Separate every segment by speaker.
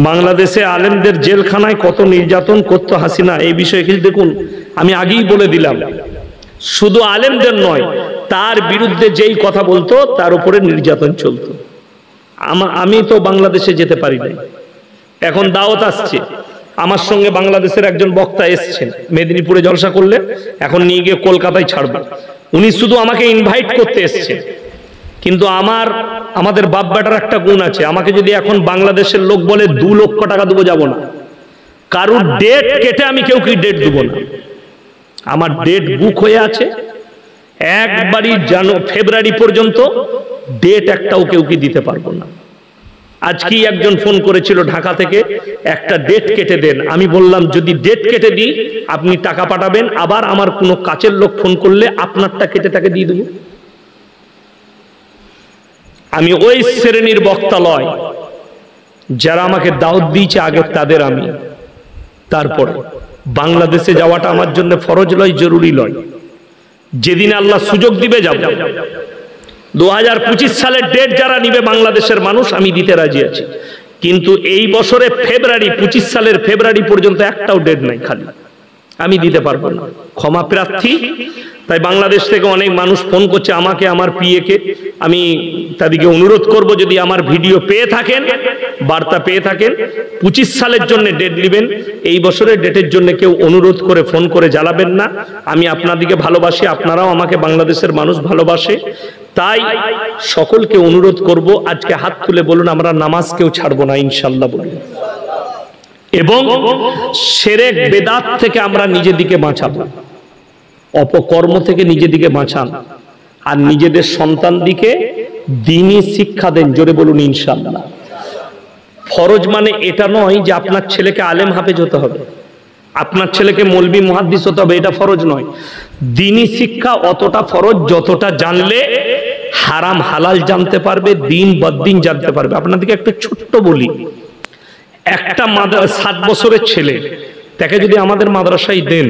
Speaker 1: বাংলাদেশে আলেমদের জেলখানায় কত নির্যাতন করতো হাসিনা, এই বিষয়ে কিছু দেখুন। আমি আগেই বলে দিলাম, শুধু আলেমদের নয়, তার বিরুদ্ধে যেই কথা বলতো তার উপরে নির্যাতন চলতো। আমি তো বাংলাদেশে যেতে পারি নাই, এখন দাওয়াত আসছে, আমার সঙ্গে বাংলাদেশের একজন বক্তা এসছেন, মেদিনীপুরে জলসা করলে এখন নিয়ে গিয়ে কলকাতায় ছাড়বে। উনি শুধু আমাকে ইনভাইট করতে এসছেন, কিন্তু আমাদের বাপ বেটার একটা গুণ আছে, আমাকে যদি এখন বাংলাদেশের লোক বলে 2 লক্ষ টাকা দেবো, যাব না। কারুর ডেট কেটে আমি কেউ কি ডেট দেবো না, আমার ডেট বুক হয়ে আছে একবারই ফেব্রুয়ারি পর্যন্ত, ডেট একটাও কেউ কি দিতে পারবো না। আজকেই একজন ফোন করেছিল ঢাকা থেকে, একটা ডেট কেটে দেন। আমি বললাম যদি ডেট কেটে দিই আপনি টাকা পাঠাবেন, আবার আমার কোনো কাছের লোক ফোন করলে আপনারটা কেটে তাকে দিয়ে দেবো। আমি ওই শ্রেণীর বক্তা লয়, যারা আমাকে দাওয়াত দিয়েছে আগে তাদের আমি। তারপরে বাংলাদেশে যাওয়াটা আমার জন্য ফরজ লয়, জরুরি লয়, যেদিন আল্লাহ সুযোগ দিবে যাব। 2025 সালের ডেট যারা নিবে বাংলাদেশের মানুষ, আমি দিতে রাজি আছি, কিন্তু এই বছরে ফেব্রুয়ারি 25 সালের ফেব্রুয়ারি পর্যন্ত একটাও ডেট নাই, খালি আমি দিতে পারবো না, ক্ষমা প্রার্থী। তাই বাংলাদেশ থেকে অনেক মানুষ ফোন করছে আমাকে, আমার পিএকে, আমি তাদেরকে অনুরোধ করব যদি আমার ভিডিও পেয়ে থাকেন, বার্তা পেয়ে থাকেন, 25 সালের জন্য ডেট নেবেন। এই বছরের ডেটের জন্য কেউ অনুরোধ করে ফোন করে জ্বালাবেন না। আমি আপনাদেরকে ভালোবাসি, আপনারাও আমাকে বাংলাদেশের মানুষ ভালোবাসে, তাই সকলকে অনুরোধ করব আজকে হাত তুলে বলুন আমরা নামাজ কেউ ছাড়বো না ইনশাল্লাহ বলুন, এবং শিরক বেদাত থেকে আমরা নিজেদিকে বাঁচাবো, অপকর্ম থেকে নিজেদিকে বাঁচান, আর নিজেদের সন্তানদিকে দ্বীনি শিক্ষা দেন, জোরে বলুন ইনশাআল্লাহ। ফরজ মানে এটা নয় যে আপনার ছেলেকে আলেম হাফেজ হতে হবে, আপনার ছেলেকে মৌলবি মুহাদ্দিস হতে হবে, এটা ফরজ নয়। দ্বীনি শিক্ষা অতটা ফরজ যতটা জানলে হারাম হালাল জানতে পারবে, দিন বদ্দিন জানতে পারবে। আপনাদেরকে একটা ছোট্ট বলি, একটা 7 বছরের ছেলে, তাকে যদি আমাদের মাদ্রাসায় দেন,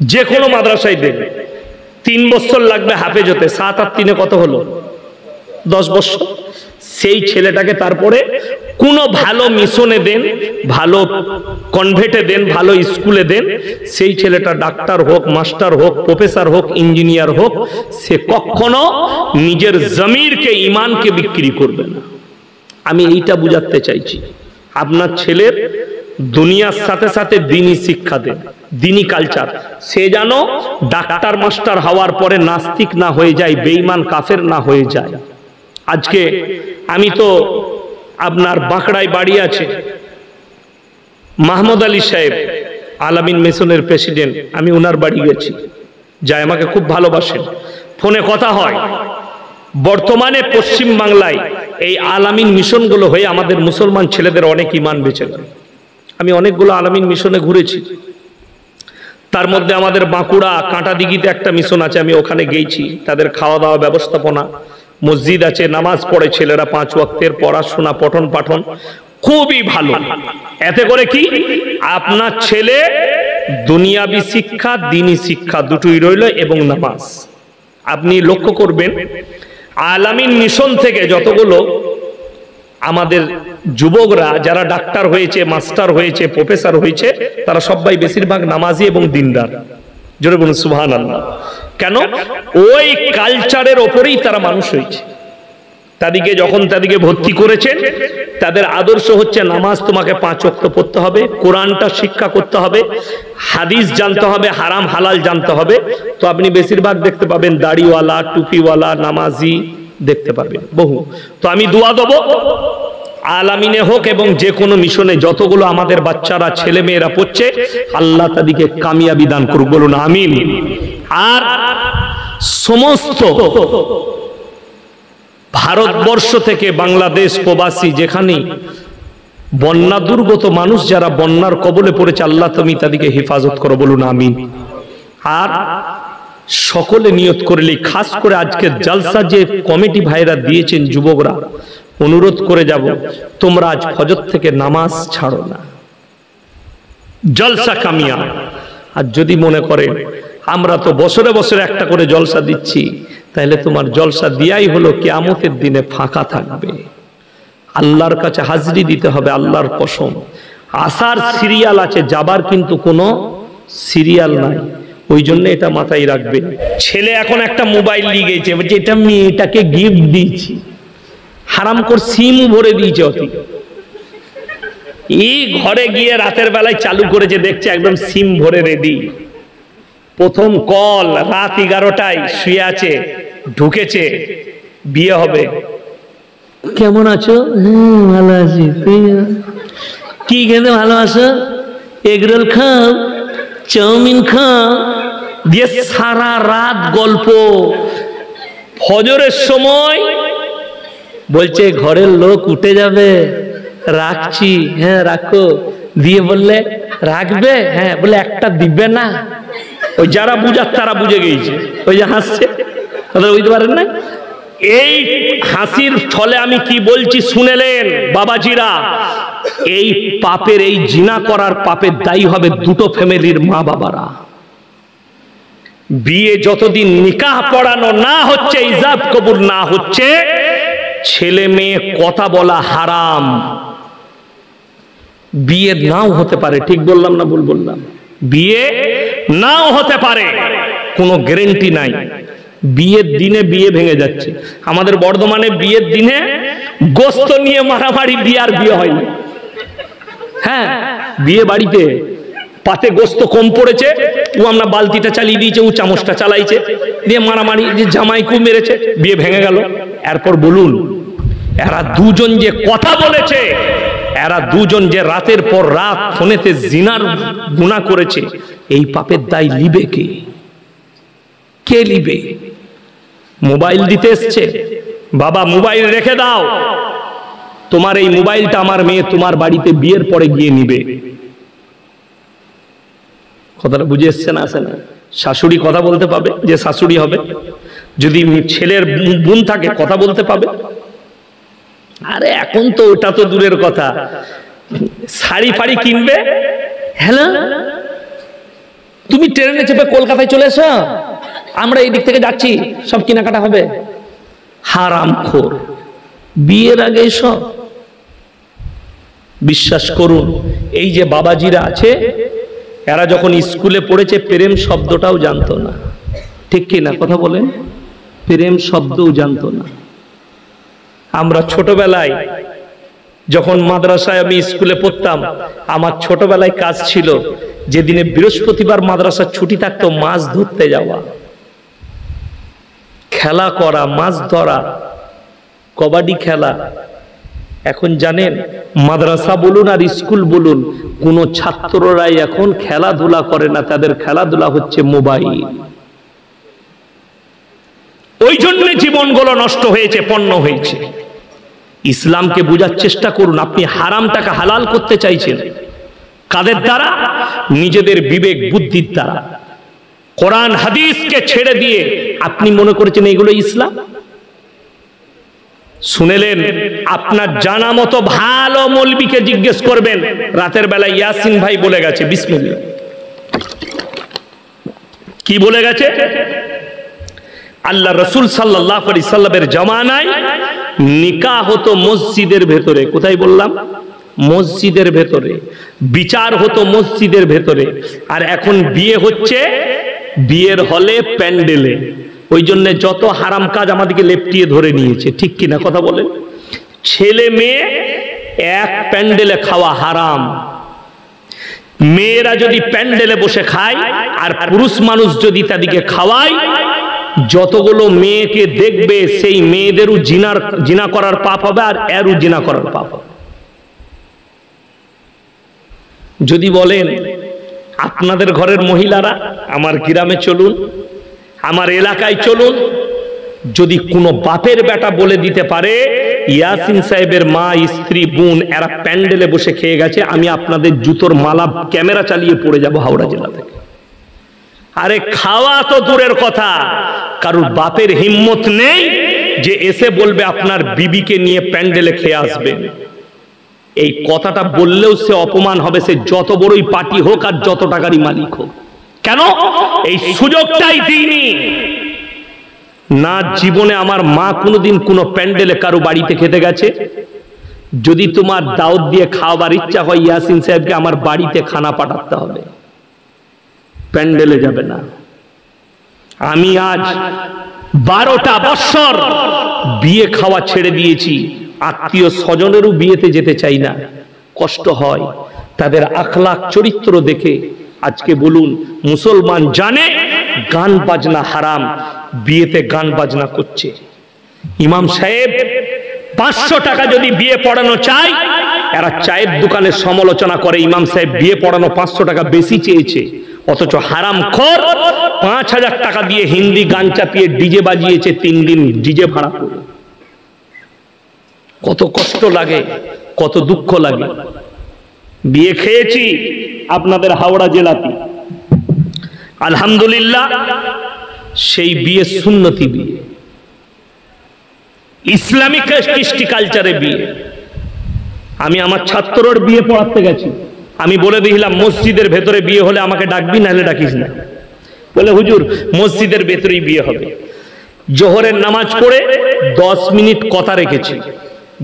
Speaker 1: যে কোনো মাদ্রাসায় দেন, 3 বছর লাগবে হাফেজ হতে, 7 আর 3 কত হলো? 10 বছর। সেই ছেলেটাকে তারপরে কোনো ভালো মিশনে দেন, ভালো কনভেন্টে দেন, ভালো স্কুলে দেন, সেই ছেলেটা ডাক্তার হোক, মাস্টার হোক, প্রফেসর হোক, ইঞ্জিনিয়ার হোক, সে কখনো নিজের জমিরকে, ইমানকে বিক্রি করবে না। আমি এইটা বুঝাতে চাইছি। আপনার ছেলের দুনিয়ার সাথে সাথে দ্বীনি শিক্ষা দেন, দ্বীনি কালচার। সে যেন ডাক্তার মাস্টার হওয়ার পরে নাস্তিক না হয়ে যায়, বেঈমান কাফের না হয়ে যায়। আজকে আমি তো আপনার বাঁকড়ায় বাড়ি আছে, মাহমুদ আলী সাহেব আলামিন মিশনের প্রেসিডেন্ট, আমি ওনার বাড়ি গেছি, যাই আমাকে খুব ভালোবাসেন, ফোনে কথা হয়। বর্তমানে পশ্চিম বাংলায় এই আলামিন মিশনগুলো হয়ে আমাদের মুসলমান ছেলেদের অনেক ইমান বেঁচে গেল। আমি অনেকগুলো আলামিন মিশনে ঘুরেছি, তার মধ্যে আমাদের বাঁকুড়া কাঁটাদিঘিতে একটা মিশন আছে, আমি ওখানে গেছি। তাদের খাওয়া দাওয়া ব্যবস্থাপনা, মসজিদ আছে, নামাজ পড়ে ছেলেরা 5 ওয়াক্তের, পড়াশোনা পঠন পাঠন খুবই ভালো। এতে করে কি আপনার ছেলে দুনিয়াবি শিক্ষা, দ্বীনি শিক্ষা দুটোই রইল, এবং নামাজ। আপনি লক্ষ্য করবেন আলামিন মিশন থেকে যতগুলো আমাদের যুবকরা যারা ডাক্তার হয়েছে, মাস্টার হয়েছে, প্রফেসর হয়েছে, তারা সবাই বেশিরভাগ নামাজি এবং দিনদার, জোরে বলুন সুবহানাল্লাহ। কেন? ওই কালচারের ওপরেই তারা মানুষ হয়েছে। তাদেরকে যখন তাদেরকে ভর্তি করেছেন, তাদের আদর্শ হচ্ছে নামাজ তোমাকে 5 ওয়াক্ত পড়তে হবে, কোরআনটা শিক্ষা করতে হবে, হাদিস জানতে হবে, হারাম হালাল জানতে হবে। তো আপনি বেশিরভাগ দেখতে পাবেন দাড়িওয়ালা, টুপিওয়ালা, নামাজি দেখতে পাবেন বহু। তো আমি দোয়া দেবো আলামিনে হোক এবং যে কোনো মিশনে যতগুলো আমাদের বাচ্চারা ছেলে মেয়েরা পড়ছে, আল্লাহ তাদেরকে কামিয়াবি দান করুক, বলুন আমিন। আর সমস্ত ভারতবর্ষ থেকে বাংলাদেশ প্রবাসী যেখানে বন্যা দুর্গত মানুষ যারা বন্যার কবলে পড়েছে, আল্লাহ তুমি তাদেরকে হেফাজত করো, বলুন আমিন। আর সকলে নিয়ত করলে, খাস করে আজকে জলসা যে কমিটি ভাইরা দিয়েছেন যুবকরা, অনুরোধ করে যাব তোমরা আজ ফজর থেকে নামাজ ছাড়ো না, জলসা কামিয়া। আর যদি মনে করেন আমরা তো বছরে বছরে একটা করে জলসা দিচ্ছি, তাহলে তোমার জলসা দিয়াই হলো কিয়ামতের দিনে ফাঁকা থাকবে। আল্লাহর কাছে হাজিরি দিতে হবে, আল্লাহর কসম। আসার সিরিয়াল আছে, যাবার কিন্তু কোনো সিরিয়াল নাই। ওই জন্য এটা মাথায় রাখবে। ছেলে এখন একটা মোবাইল নিয়ে গেছে, বলছে এটা মেয়েটাকে গিফট দিয়েছি, হারাম করে সিম ভরে দিয়েছে অতি। এই ঘরে গিয়ে রাতের বেলায় চালু করেছে, দেখছে একদম সিম ভরে রেডি। প্রথম কল রাত 11টায়, শুয়ে আছে, ঢুকেছে, বিয়ে হবে। কেমন আছো? ভালো আছি। কি খেতে ভালোবাসো? এগরোল খাও, চাউমিন খাও। দিয়ে সারা রাত গল্প। ফজরের সময় বলছে ঘরের লোক উঠে যাবে, রাখছি। হ্যাঁ রাখো। দিয়ে বললে রাখবে? হ্যাঁ। বলে একটা দিবে না? ওই যারা বুঝার তারা বুঝে গিয়েছে, ওই যে হাসছে, বুঝতে পারেন না? এই হাসির ছলে আমি কি বলছি শুনেলেন বাবাজিরা? এই পাপের, এই জিনা করার পাপের দায়ী হবে দুটো ফ্যামিলির মা বাবারা। বিয়ে যতদিন নিকাহ পড়ানো না হচ্ছে, ইজাব কবুল না হচ্ছে, ছেলে মেয়ে কথা বলা হারাম। বিয়ে নাও হতে পারে, ঠিক বললাম না ভুল বললাম? বিয়ে নাও হতে পারে, কোনো গ্যারান্টি নাই। বিয়ের দিনে বিয়ে ভেঙে যাচ্ছে। আমাদের বর্ধমানে বিয়ের দিনে গোস্ত নিয়ে মারামারি, বিয়ার বিয়ে হয়নি। হ্যাঁ, বিয়ে বাড়িতে পাতে গোস্ত কম পড়েছে, ও আমরা বালতিটা চালিয়ে দিয়েছে, ও চামচটা চালাইছে, দিয়ে মারামারি, যে জামাইকু মেরেছে, বিয়ে ভেঙে গেল। এরপর বলুন, এরা দুজন যে কথা বলেছে, এরা দুজন যে রাতের পর রাত ফোনেতে জিনার গুনাহ করেছে, এই পাপের দায় লিবে কে? কে লিবে? মোবাইল দিতে এসছে, বাবা মোবাইল রেখে দাও, তোমার এই মোবাইলটা আমার মেয়ে তোমার বাড়িতে বিয়ের পরে গিয়ে নিবে। কথাটা বুঝে এসছে না? আসে না? শাশুড়ি কথা বলতে পাবে, যে শাশুড়ি হবে। যদি ছেলের বোন থাকে কথা বলতে পাবে। আরে এখন তো ওটা তো দূরের কথা, শাড়ি ফাড়ি কিনবে, হ্যালো তুমি ট্রেনে চেপে কলকাতায় চলে এসো, আমরা এই দিক থেকে যাচ্ছি, সব কেনাকাটা হবে। হারামখোর, বিয়ের আগে সব। বিশ্বাস করুন, এই যে বাবাজিরা আছে, এরা যখন স্কুলে পড়েছে প্রেম শব্দটাও জানতো না। ঠিক কি না? কথা বলেন। প্রেম শব্দও জানতো না। আমরা ছোটবেলায় যখন মাদ্রাসায় আমি স্কুলে পড়তাম, আমার ছোটবেলায় কাজ ছিল, যেদিনে বৃহস্পতিবার মাদ্রাসার ছুটি থাকতো, মাছ ধরতে যাওয়া, খেলা করা, মাছ ধরা, কবাডি খেলা। এখন জানেন, মাদ্রাসা বলুন আর স্কুল বলুন, কোন ছাত্ররাই এখন খেলাধুলা করে না, তাদের খেলাধুলা হচ্ছে মোবাইল। ওই জন্য জীবনগুলো নষ্ট হয়েছে, পণ্য হয়েছে। ইসলামকে বোঝার চেষ্টা করুন। আপনি হারামটাকে হালাল করতে চাইছেন কাদের দ্বারা? নিজেদের বিবেক বুদ্ধির দ্বারা। কোরআন হাদিসকে ছেড়ে দিয়ে আপনি মনে করেছেন এগুলো ইসলাম? শুনেলেন, আপনার জানা মতো ভালো মৌলবীকে জিজ্ঞেস করবেন। রাতের বেলা ইয়াসিন ভাই বলে গেছে, বিসমিল্লাহ, কি বলে গেছে? আল্লাহ রসুল সাল্লাল্লাহু আলাইহি সাল্লামের জামানায় নিকাহ হতো মসজিদের ভেতরে। কোথায় বললাম? মসজিদের ভেতরে। বিচার হতো মসজিদের ভেতরে। আর এখন বিয়ে হচ্ছে বিয়ের হলে, প্যান্ডেলে। ওই জন্য যত হারাম কাজ আমাদেরকে লেপটিয়ে ধরে নিয়েছে। ঠিক কিনা? কথা বলেন। ছেলে মেয়ে এক প্যান্ডেলে খাওয়া হারাম। মেয়েরা যদি প্যান্ডেলে বসে খায় আর পুরুষ মানুষ যদি তাদেরকে খাওয়ায়, যতগুলো মেয়েকে দেখবে সেই মেয়েদেরও জিনা করার পাপ হবে, আর এরও জিনা করার পাপ হবে। যদি বলেন আপনাদের ঘরের মহিলারা আমার গ্রামে চলুন, আমার এলাকায় চলুন, যদি কোনো বাপের বেটা বলে দিতে পারে ইয়াসিন সাহেবের মা, স্ত্রী, বোন এরা প্যান্ডেলে বসে খেয়ে গেছে, আমি আপনাদের জুতোর মালা ক্যামেরা চালিয়ে পড়ে যাব হাওড়া জেলা থেকে। আরে খাওয়া তো দূরের কথা, কারোর বাপের হিম্মত নেই যে এসে বলবে আপনার বিবিকে নিয়ে প্যান্ডেলে খেয়ে আসবেন। এই কথাটা বললেও সে অপমান হবে, সে যত বড়ই পার্টি হোক আর যত টাকারই মালিক হোক। কেন? এই সুযোগটাই দিইনি না। জীবনে আমার মা কোনোদিন কোনো প্যান্ডেলে কারো বাড়িতে খেতে গেছে, যদি তোমার দাওয়াত দিয়ে খাওয়াবার ইচ্ছা হয় ইয়াসিন সাহেবকে আমার বাড়িতে খানা পাঠাতে হবে, প্যান্ডেলে যাবে না। আমি আজ 12টা বছর বিয়ে খাওয়া ছেড়ে দিয়েছি, আত্মীয় স্বজনেরও বিয়েতে যেতে চাই না, কষ্ট হয় তাদের আখলাক চরিত্র দেখে। আজকে বলুন, মুসলমান জানে গান বাজনা হারাম, বিয়েতে গান বাজনা করছে। ইমাম সাহেব 500 টাকা যদি বিয়ে পড়ানো চায়, এরা চায়ের দোকানের সমালোচনা করে ইমাম সাহেব বিয়ে পড়ানো 500 টাকা বেশি চেয়েছে, অথচ হারামখোর 5000 টাকা দিয়ে হিন্দি গান চাপিয়ে ডিজে বাজিয়েছে 3 দিন ডিজে ভাড়া করে। কত কষ্ট লাগে, কত দুঃখ লাগে। বিয়ে খেয়েছি আপনাদের হাওড়া জেলাতে, আলহামদুলিল্লাহ সেই বিয়ে সুন্নতি বিয়ে, ইসলামিক কৃষ্টি কালচারে বিয়ে। আমি আমার ছাত্রর বিয়ে পড়াতে গেছি, আমি বলে দিলাম মসজিদের ভেতরে বিয়ে হলে আমাকে ডাকবি, নাহলে ডাকিস না। বলে হুজুর মসজিদের ভেতরেই বিয়ে হবে। জোহরের নামাজ পড়ে 10 মিনিট কথা রেখেছি।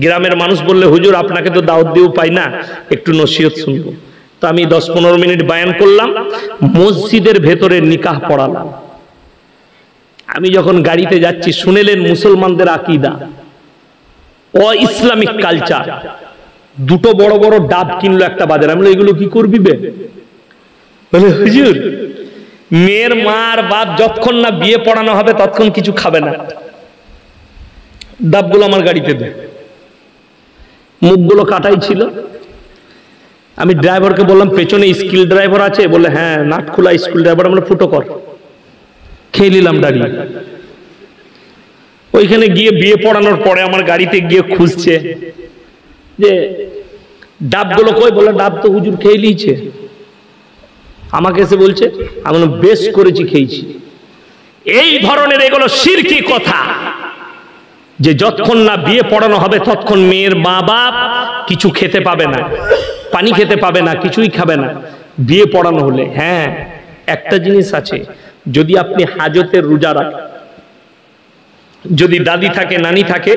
Speaker 1: গ্রামের মানুষ বললে হুজুর আপনাকে তো দাওয়াত দিয়েও পাই না, একটু নসিহত শুনবো। তো আমি 10-15 মিনিট বয়ান করলাম, মসজিদের ভেতরে নিকাহ পড়ালাম। আমি যখন গাড়িতে যাচ্ছি শুনেলেন মুসলমানদের আকীদা, ও ইসলামিক কালচার। দুটো বড় বড় ডাব কিনলো একটা বাজারে। আমি এগুলো কি করবি বে? বলে হুজুর মেয়ের মার বাপ যতক্ষণ না বিয়ে পড়ানো হবে ততক্ষণ কিছু খাবে না, ডাবগুলো আমার গাড়িতে দে। মুখগুলো কাটাই ছিল। আমি ড্রাইভারকে বললাম পেছনে স্কিল ড্রাইভার আছে? বলে হ্যাঁ, নাট খোলা স্কিল ড্রাইভার। আমরা ফুটো কর, খেয়ে নিলাম দাঁড়িয়ে। ওইখানে গিয়ে বিয়ে পড়ানোর পরে আমার গাড়িতে গিয়ে খুঁজছে যে ডাবগুলো কই। বলে ডাব তো হুজুর খেয়ে নিয়েছে। আমাকে এসে বলছে, আমি বেশ করেছি, খেয়েছি। এই ধরনের এগুলো শিরকি কথা, যে যতক্ষণ না বিয়ে পড়ানো হবে ততক্ষণ মেয়ের মা বাপ কিছু খেতে পাবে না, পানি খেতে পাবে না, কিছুই খাবে না বিয়ে পড়ানো হলে। হ্যাঁ, একটা জিনিস আছে, যদি আপনি হাজতের রোজা রাখেন, যদি দাদি থাকে নানি থাকে,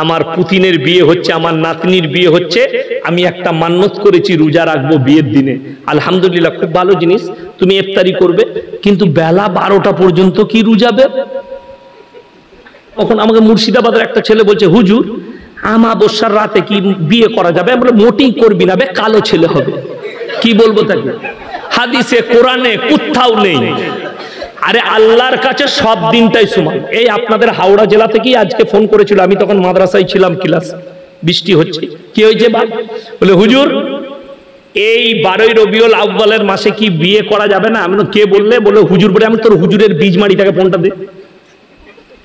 Speaker 1: আমার পুতিনের বিয়ে হচ্ছে, আমার নাতনির বিয়ে হচ্ছে, আমি একটা মান্নত করেছি রোজা রাখবো বিয়ের দিনে। আলহামদুলিল্লাহ, খুব ভালো জিনিস, তুমি ইফতারি করবে, কিন্তু বেলা 12টা পর্যন্ত কি রোজাবে? তখন আমাকে মুর্শিদাবাদের একটা ছেলে বলছে, হুজুর আমাবস্যার রাতে কি বিয়ে করা যাবে? আমরা মোটেই করবি না, বে কালো ছেলে হবে। কি বলবো তাকে? হাদিসে কোরআনে কোথাও নেই। আরে আল্লাহর কাছে সব দিনটাই সমান। এই আপনাদের হাওড়া জেলা থেকেই আজকে ফোন করেছিল, আমি তখন মাদ্রাসায় ছিলাম, ক্লাস, বৃষ্টি হচ্ছে। কি হয়েছে বাপ? বলে হুজুর এই 12ই রবিউল আউয়ালের মাসে কি বিয়ে করা যাবে না? আমি কে বললে? বলে হুজুর বলে। আমি তোর হুজুরের বীজ মারি, তাকে ফোনটা দে,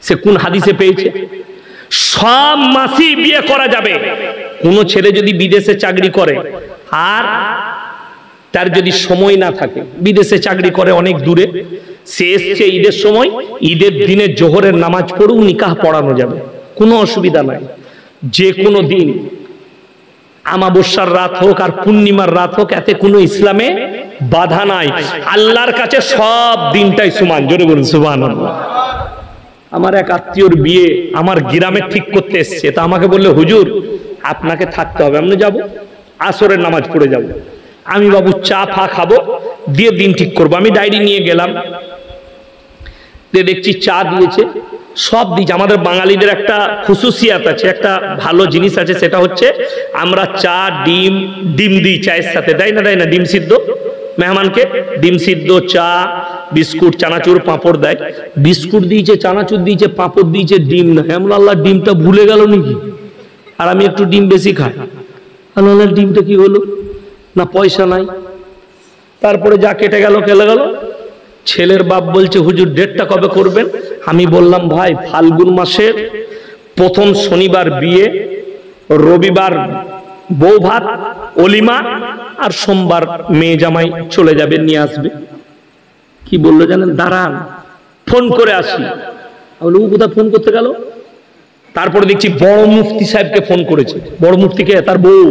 Speaker 1: সে কোন হাদিসে পেয়েছে? সব মাসেই বিয়ে করা যাবে। কোন ছেলে যদি বিদেশে চাকরি করে আর তার যদি সময় না থাকে, বিদেশে চাকরি করে অনেক দূরে, সে এসছে ঈদের সময়, ঈদের দিনে জোহরের নামাজ পড়েও নিকাহ পড়ানো যাবে, কোনো অসুবিধা নাই। যে কোনো দিন, আমাবস্যার রাত হোক আর পূর্ণিমার রাত হোক, এতে কোনো ইসলামে বাধা নাই। আল্লাহর কাছে সব দিনটাই সমান। জোরে বলুন সুবহানাল্লাহ। আমার এক আত্মীয়র বিয়ে আমার গ্রামে ঠিক করতে এসছে, তা আমাকে বললে হুজুর আপনাকে থাকতে হবে। আমি যাব, আসরের নামাজ পড়ে যাব। আমি বাবু চা ফা খাবো, দিয়ে দিন ঠিক করবো। আমি ডায়েরি নিয়ে গেলাম, দেখছি চা দিয়েছে, সব দিয়েছে। আমাদের বাঙালিদের একটা খুশুসিয়াত আছে, একটা ভালো জিনিস আছে, সেটা হচ্ছে আমরা চা ডিম দিই চায়ের সাথে। দেয় না? দেয় না? ডিম সিদ্ধ মেহমানকে, ডিম সিদ্ধ, চা, বিস্কুট, চানাচুর, পাঁপড় দেয়। বিস্কুট দিয়েছে, চানাচুর দিয়েছে, পাঁপড় দিয়েছে, ডিম না। এমন আল্লাহ, ডিমটা ভুলে গেল নাকি? আর আমি একটু ডিম বেশি খাই। আল্লাহ, ডিমটা কি হলো? না পয়সা নাই। তারপরে যা কেটে গেল। ছেলের বাপ বলছে হুজুর ডেটটা কবে করবেন? আমি বললাম ভাই ফাল্গুন মাসের প্রথম শনিবার বিয়ে, রবিবার বউ ভাত অলিমা, আর সোমবার মেয়ে জামাই চলে যাবে, নিয়ে আসবে। কি বললো জানেন? দাঁড়ান ফোন করে আসি। ও কোথায় ফোন করতে গেল? তারপরে দেখছি বড় মুফতি সাহেবকে ফোন করেছে। বড় মুফতিকে? তার বউ।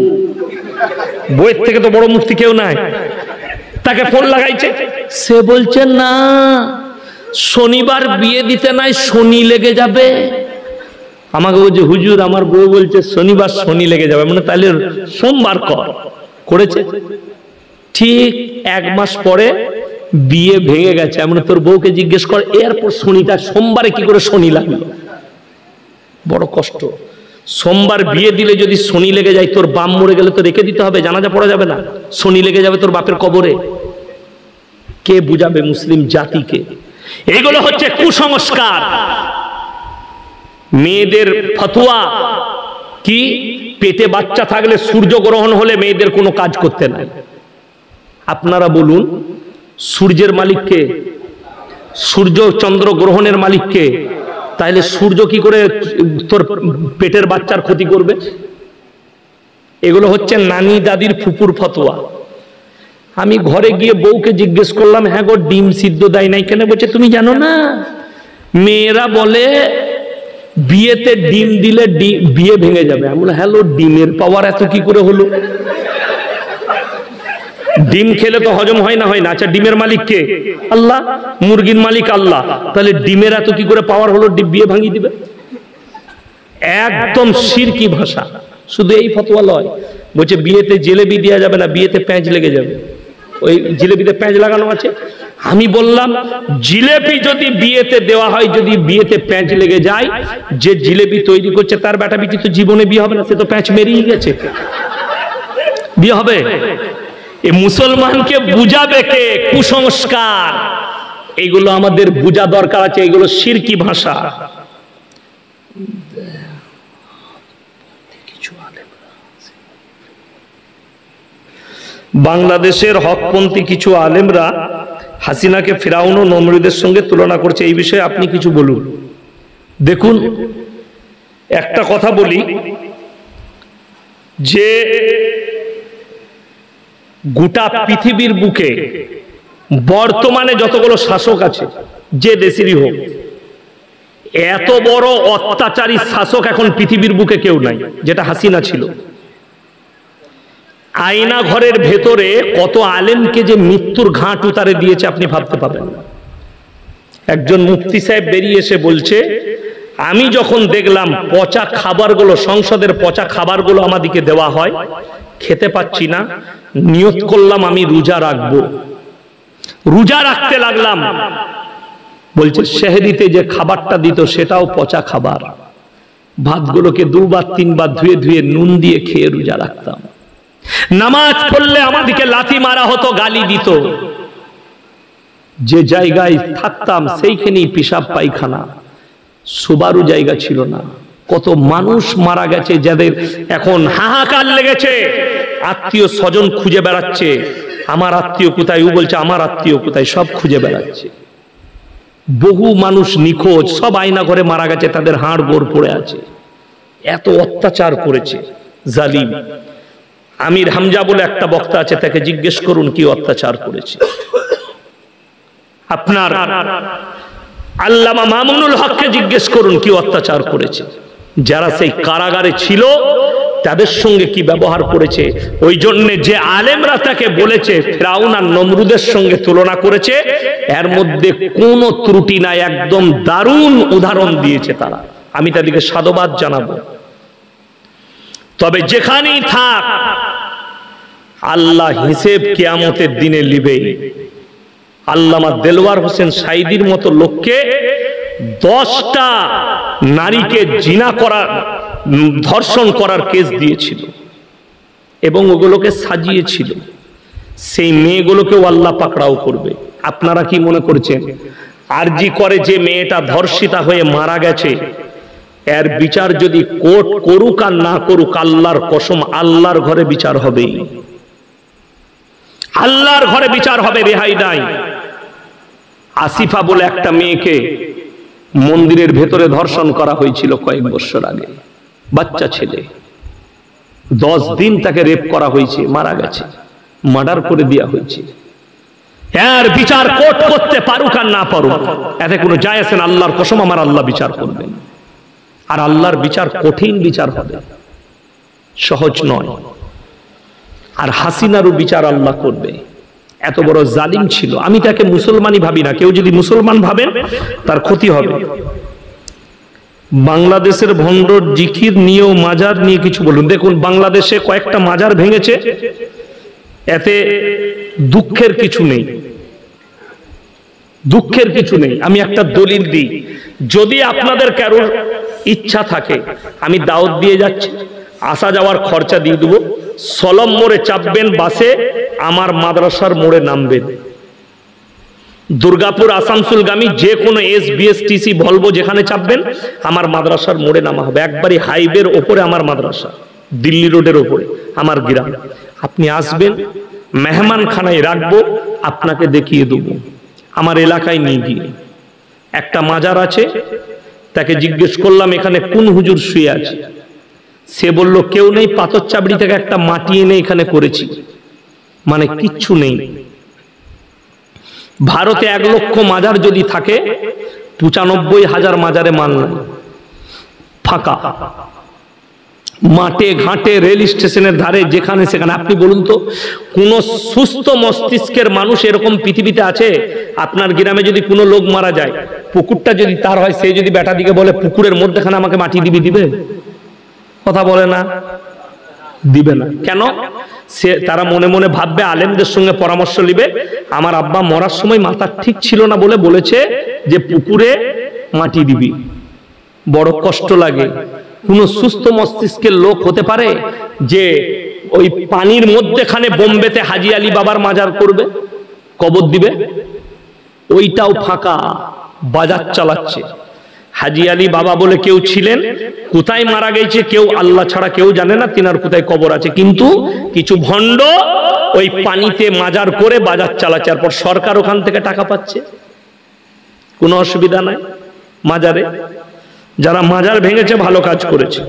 Speaker 1: বউয়ের থেকে তো বড় মুফতি কেউ নাই। তাকে ফোন লাগাইছে, সে বলছে না শনিবার বিয়ে দিতে নাই, শনি লেগে যাবে। আমাকে বলছে হুজুর আমার বউ বলছে শনিবার শনি লেগে যাবে, মানে তাহলে সোমবার করেছে। ঠিক 1 মাস পরে বিয়ে ভেঙে গেছে। এমন তোর বউকে জিজ্ঞেস কর এরপর শনিটা সোমবারে কি করে শনি লাগলো। বড় কষ্ট। সোমবার বিয়ে দিলে যদি শনি লেগে যায়, তোর বাপ মরে গেলে তো রেখে দিতে হবে, জানাজা পড়া যাবে না, শনি লেগে যাবে তোর বাপের কবরে। কে বুঝাবে মুসলিম জাতিকে? এগুলো হচ্ছে কুসংস্কার। মেয়েদের ফতোয়া কি, পেটে বাচ্চা থাকলে সূর্য গ্রহণ হলে মেয়েদের কোনো কাজ করতে নাই। আপনারা বলুন সূর্যের মালিককে? সূর্য চন্দ্র গ্রহণের মালিককে? তাহলে সূর্য কি করে তোর পেটের বাচ্চার ক্ষতি করবে? এগুলো হচ্ছে নানি দাদির ফুপুর ফতোয়া। আমি ঘরে গিয়ে বউকে জিজ্ঞেস করলাম, হ্যাঁ গো ডিম সিদ্ধ দেয় নাই কেন? বলছে তুমি জানো না, মেয়েরা বলে বিয়েতে ডিম দিলে বিয়ে ভেঙে যাবে। আমি বললাম হ্যালো, ডিমের পাওয়ার এত কি করে হলো? ডিম খেলে তো হজম হয় না, হয় না। আচ্ছা ডিমের মালিক কে? আল্লাহ। মুরগির মালিক আল্লাহ, তাহলে ডিমের এত কি করে পাওয়ার হলো বিয়ে ভাঙিয়ে দিবে? একদম শিরকি ভাষা। শুধু এই ফতোয়া লয়, বলছে বিয়েতে জিলেবি দেওয়া যাবে না, বিয়েতে প্যাঁচ লেগে যাবে। ওই জিলেবিতে প্যাঁচ লাগানো আছে। আমি বললাম জিলেবি যদি বিয়েতে দেওয়া হয়, যদি বিয়েতে প্যাঁচ লেগে যায়, যে জিলেবি তৈরি করছে তার বেটা বিটি তো জীবনে বিয়ে হবে না, সে তো প্যাঁচ মেরেই গেছে, বিয়ে হবে? এই মুসলমানকে বুঝাবে কে? কুসংস্কার। এগুলো আমাদের বুঝা দরকার আছে, এগুলো শিরকি ভাষা। বাংলাদেশের হকপন্থী কিছু আলেমরা হাসিনাকে ফিরাউন ও নমরুদের সঙ্গে তুলনা করছে, এই বিষয়ে আপনি কিছু বলুন। দেখুন একটা কথা বলি, যে গোটা পৃথিবীর বুকে বর্তমানে যতগুলো শাসক আছে, যে দেশেরই হোক, এত বড় অত্যাচারী শাসক এখন পৃথিবীর বুকে কেউ নাই, যেটা হাসিনা ছিল। আয়না ঘরের ভেতরে কত আলেমকে যে মৃত্যুর ঘাট উতারে দিয়েছে আপনি ভাবতে পাবেন না। একজন মুফতি সাহেব বেরিয়ে এসে বলছে, আমি যখন দেখলাম পচা খাবারগুলো, সংসদের পচা খাবারগুলো আমাদেরকে দেওয়া হয়, খেতে পাচ্ছি না, নিয়ত করলাম আমি রোজা রাখবো। রোজা রাখতে লাগলাম। বলছে সেহরিতে যে খাবারটা দিত সেটাও পচা খাবার। ভাতগুলোকে 2 বার 3 বার ধুয়ে ধুয়ে নুন দিয়ে খেয়ে রোজা রাখতাম। নামাজ পড়লে আমাদেরকে লাথি মারা হতো, গালি দিত। যে জায়গায় থাকতাম সেইখানেই পেশাব পায়খানা, শোবারও জায়গা ছিল না। কত মানুষ মারা গেছে, যাদের এখন হাহাকার লেগেছে, আত্মীয় স্বজন খুঁজে বেড়াচ্ছে, আমার আত্মীয় কোথায়, ও বলছে আমার আত্মীয় কোথায়, সব খুঁজে বেড়াচ্ছে। বহু মানুষ নিখোঁজ, সব আয়না ঘরে মারা গেছে, তাদের হাড় গোড় পড়ে আছে। এত অত্যাচার করেছে জালিম। আমির হামজা বলে একটা বক্তা আছে, তাকে জিজ্ঞেস করুন কি অত্যাচার করেছে। আপনার আল্লামা মামুনুল হককে জিজ্ঞেস করুন কি অত্যাচার করেছে। যারা সেই কারাগারে ছিল তাদের সঙ্গে কি ব্যবহার করেছে। ওই জন্য যে আলেমরা তাকে বলেছে ফিরাউন আর নমরুদের সঙ্গে তুলনা করেছে, এর মধ্যে কোনো ত্রুটি নাই, একদম দারুণ উদাহরণ দিয়েছে তারা। আমি তাদেরকে সাধুবাদ জানাবো। তবে যেখানেই থাক, আল্লাহ হিসেব কিয়ামতের দিনে লিবেই। আল্লামা দেলওয়ার হোসেন সাইদির মতো লোককে 10টা নারীকে জিনা করা, ধর্ষণ করার কেস দিয়েছিল এবং ওগুলোকে সাজিয়েছিল। সেই মেয়েগুলোকেও আল্লাহ পাকড়াও করবে। আপনারা কি মনে করছেন আরজি করে যে মেয়েটা ধর্ষিতা হয়ে মারা গেছে, এর বিচার যদি কোর্ট করুক আর না করুক, আল্লাহর কসম আল্লাহর ঘরে বিচার হবেই। আল্লাহর ঘরে বিচার হবে, রেহাই নাই। আসিফা বলে একটা মেয়েকে মন্দিরের ভেতরে ধর্ষণ করা হয়েছিল কয়েক বছর আগে, বাচ্চা ছেলে। 10 দিন তাকে রেপ করা হয়েছে, মারা গেছে, মার্ডার করে দেওয়া হয়েছে। এর বিচার কোর্ট করতে পারুক আর না পারুক, এতে কোনো যায় আসে না। আল্লাহর কসম আমার আল্লাহ বিচার করবেন, আর আল্লাহর বিচার কঠিন বিচার হবে, সহজ নয়। আর হাসিনারও বিচার আল্লাহ করবে। এত বড় জালিম ছিল। আমি তাকে মুসলমানই ভাবি না, কেউ যদি মুসলমান ভাবেন তার ক্ষতি হবে। বাংলাদেশের ভণ্ড জিকির নিয়েও মাজার নিয়ে কিছু বলুন। দেখুন, বাংলাদেশে কয়েকটা মাজার ভেঙেছে, এতে দুঃখের কিছু নেই, দুঃখের কিছু নেই। আমি একটা দলিল দিই, যদি আপনাদের কারোর ইচ্ছা থাকে, আমি দাওয়াত দিয়ে যাচ্ছি, আসা যাওয়ার খরচা দিয়ে দেবো। সলম মোড়ে চাপবেন বাসে, আমার মাদ্রাসার মোড়ে নামবেন। দুর্গাপুর আসানসোলগামী যে কোনো SBSTC ভলভো যেখানে চাপবেন, আমার মাদ্রাসার মোড়ে নামা হবে। একবারই হাইওয়ের ওপরে আমার মাদ্রাসা, দিল্লি রোডের ওপরে আমার গ্রাম। আপনি আসবেন, মেহমানখানায় রাখবো, আপনাকে দেখিয়ে দেবো। আমার এলাকায় নিয়ে গিয়ে একটা মাজার আছে, তাকে জিজ্ঞেস করলাম এখানে কোন হুজুর শুয়ে আছে, সে বলল কেউ নেই, পাথর চাবড়ি থেকে একটা মাটি এনে এখানে করেছি। মানে কিচ্ছু নেই। ভারতে 1 লক্ষ মাজার যদি থাকে, 95,000 মাজারে মাল নাই, ফাঁকা, মাঠে ঘাটে, রেল স্টেশনের ধারে, যেখানে সেখানে। আপনি বলুন তো, কোন সুস্থ মস্তিষ্কের মানুষ এরকম পৃথিবীতে আছে? আপনার গ্রামে যদি কোনো লোক মারা যায়, পুকুরটা যদি তার হয়, সে যদি বেটা দিকে বলে পুকুরের মধ্যেখানে আমাকে মাটি দিবি, দিবে? কথা বলে না, দিবে না। কেন? সে তারা মনে মনে ভাববে, আলেমদের সঙ্গে পরামর্শ নিবে, আমার আব্বা মরার সময় মাথা ঠিক ছিল না বলে বলেছে যে পুকুরে মাটি দিবি। বড় কষ্ট লাগে। কোন সুস্থ মস্তিষ্কের লোক হতে পারে যে ওই পানির মধ্যেখানে বোম্বেতে হাজি আলী বাবার মাজার করবে, কবর দিবে? ওইটাও ফাঁকা, বাজার চালাচ্ছে। হাজি আলী বাবা বলে কেউ ছিলেন, কোথায় মারা গেছে কেউ, আল্লাহ ছাড়া কেউ জানে না তিনার কোথায় কবর আছে। কিন্তু কিছু ভণ্ড ওই পানিতে মাজার করে বাজার চালাচ্ছে, তারপর সরকার ওখান থেকে টাকা পাচ্ছে। কোনো অসুবিধা নাই মাজারে। যারা মাজার ভেঙেছে ভালো কাজ করেছে।